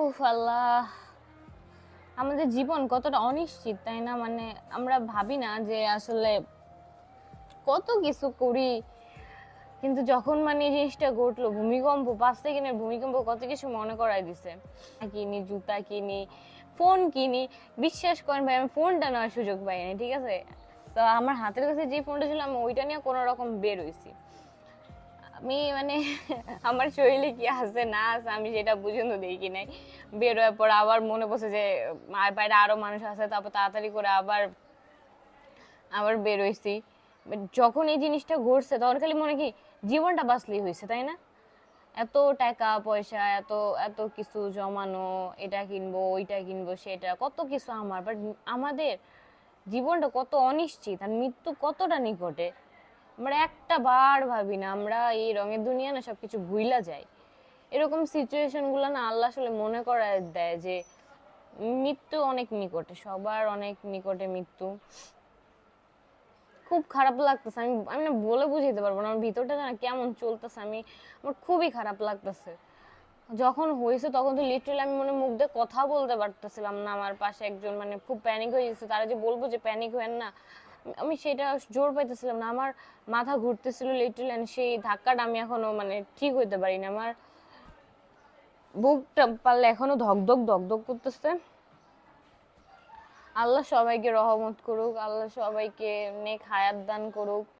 উফ আল্লাহ, আমাদের জীবন কতটা অনিশ্চিত, তাই না? মানে আমরা ভাবি না যে আসলে কত কিছু করি, কিন্তু যখন মানে এই জিনিসটা ঘটলো, ভূমিকম্প, 5 সেকেন্ডের ভূমিকম্প কত কিছু মনে করাই দিছে। কিনি, জুতা কিনি, ফোন কিনি, বিশ্বাস করেন ভাই আমি ফোনটা নেওয়ার সুযোগ পাইনি, ঠিক আছে? তো আমার হাতের কাছে যে ফোনটা ছিল আমি ওইটা নিয়ে কোনো রকম বের হইছি। আমি মানে আমার শরীরে কি আছে না আছে আমি সেটা পর্যন্ত দেখি নাই। বের হওয়ার পর আবার মনে পড়ছে যে বাইরে আরো মানুষ আছে, তারপর তাড়াতাড়ি করে আবার আবার বের হইছি। যখন এই জিনিসটা ঘটছে তখন খালি মনে কি জীবনটা বাঁচলেই হয়েছে, তাই না? এত টাকা পয়সা, এত এত কিছু জমানো, এটা কিনবো ওইটা কিনবো সেটা কত কিছু আমার, বাট আমাদের জীবনটা কত অনিশ্চিত আর মৃত্যু কতটা নিকটে আমরা একটা বার ভাবি না। আমরা এই রঙের দুনিয়া না সবকিছু ভুইলা যাই। এরকম সিচুয়েশন গুলো না আল্লাহ আসলে মনে করায় দেয় যে মৃত্যু অনেক নিকটে, সবার অনেক নিকটে মৃত্যু। খুব খারাপ লাগতেছে, আমি আমি না বলে বুঝাইতে পারবো না আমার ভিতরটা না কেমন চলতেছে। আমার খুবই খারাপ লাগতেছে। যখন হয়েছে তখন তো লিটারালি আমি মনে মুখ দিয়ে কথা বলতে পারতেছিলাম না। আমার পাশে একজন মানে খুব প্যানিক হয়ে গেছে, তারা যে বলবো যে প্যানিক হয়েন না, আমি সেটা জোর পাইতেছিলাম না। আমার মাথা ঘুরতেছিল লিটারালি, সেই ধাক্কাটা আমি এখনো মানে ঠিক হইতে পারি না। আমার বুকটা পারলে এখনো ধকধক ধকধক করতেছে। আল্লাহ সবাইকে রহমত করুক, আল্লাহ সবাইকে নেক হায়াত দান করুক।